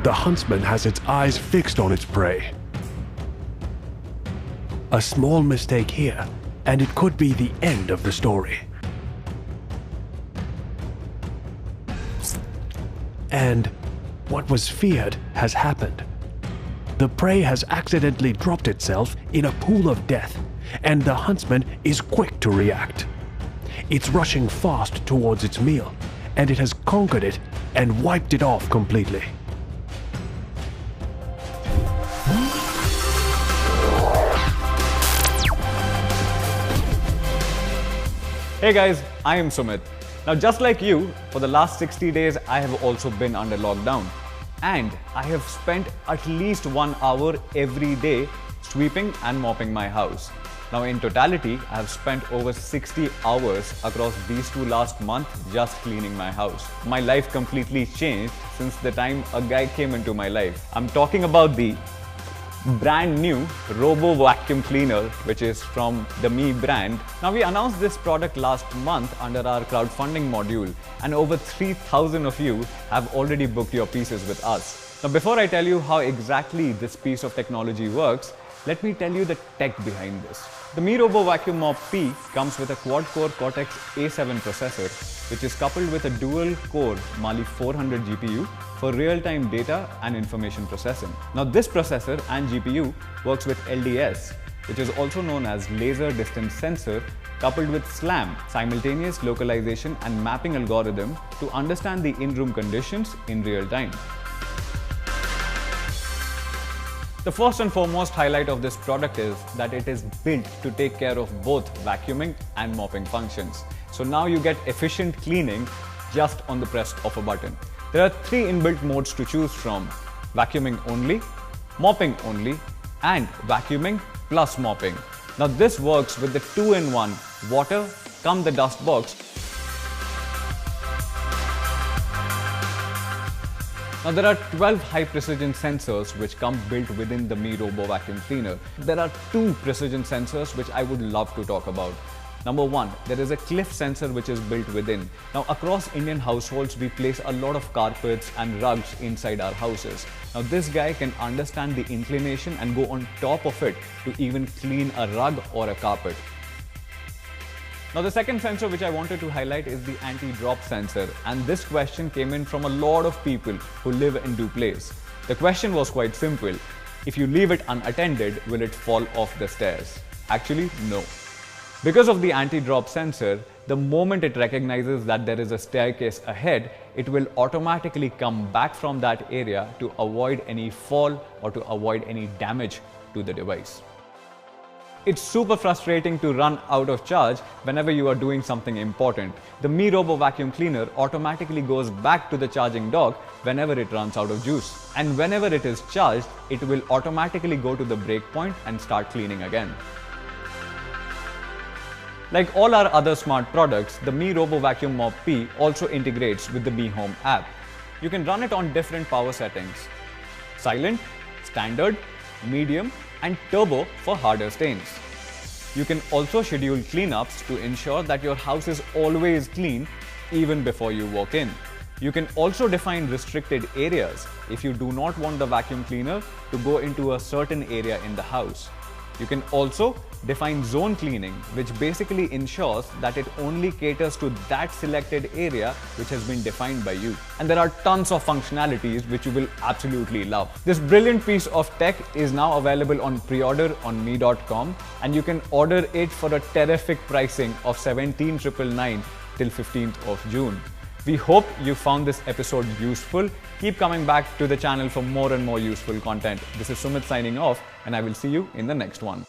The huntsman has its eyes fixed on its prey. A small mistake here, and it could be the end of the story. And what was feared has happened. The prey has accidentally dropped itself in a pool of death, and the huntsman is quick to react. It's rushing fast towards its meal, and it has conquered it and wiped it off completely. Hey guys, I am Sumit. Now just like you, for the last 60 days I have also been under lockdown. And I have spent at least 1 hour every day sweeping and mopping my house. Now in totality, I have spent over 60 hours across these 2 last months just cleaning my house. My life completely changed since the time a guy came into my life. I'm talking about the brand new Robot Vaccum Cleaner, which is from the Me brand. Now we announced this product last month under our crowdfunding module, and over 3,000 of you have already booked your pieces with us. Now before I tell you how exactly this piece of technology works, let me tell you the tech behind this. The Me Robot Vaccum Mop P comes with a quad-core Cortex A7 processor, which is coupled with a dual-core Mali 400 GPU for real-time data and information processing. Now this processor and GPU works with LDS, which is also known as Laser Distance Sensor, coupled with SLAM, Simultaneous Localization and Mapping algorithm to understand the in-room conditions in real time. The first and foremost highlight of this product is that it is built to take care of both vacuuming and mopping functions. So now you get efficient cleaning just on the press of a button. There are 3 inbuilt modes to choose from: vacuuming only, mopping only, and vacuuming plus mopping. Now this works with the 2-in-1 water cum the dust box. Now there are 12 high precision sensors which come built within the Me Robo Vacuum Cleaner. There are 2 precision sensors which I would love to talk about. Number 1, there is a cliff sensor which is built within. Now across Indian households, we place a lot of carpets and rugs inside our houses. Now this guy can understand the inclination and go on top of it to even clean a rug or a carpet. Now the second sensor which I wanted to highlight is the anti-drop sensor, and this question came in from a lot of people who live in duplex. The question was quite simple: if you leave it unattended, will it fall off the stairs? Actually, no. Because of the anti-drop sensor, the moment it recognizes that there is a staircase ahead, it will automatically come back from that area to avoid any fall or to avoid any damage to the device. It's super frustrating to run out of charge whenever you are doing something important. The Me Robo Vacuum Cleaner automatically goes back to the charging dock whenever it runs out of juice. And whenever it is charged, it will automatically go to the breakpoint and start cleaning again. Like all our other smart products, the Me Robo Vaccum Mop P also integrates with the Me Home app. You can run it on different power settings: silent, standard, medium, and turbo for harder stains. You can also schedule cleanups to ensure that your house is always clean even before you walk in. You can also define restricted areas if you do not want the vacuum cleaner to go into a certain area in the house. You can also define zone cleaning, which basically ensures that it only caters to that selected area which has been defined by you. And there are tons of functionalities which you will absolutely love. This brilliant piece of tech is now available on pre-order on me.com, and you can order it for a terrific pricing of 17,999 till 15th of June. We hope you found this episode useful. Keep coming back to the channel for more and more useful content. This is Sumit signing off, and I will see you in the next one.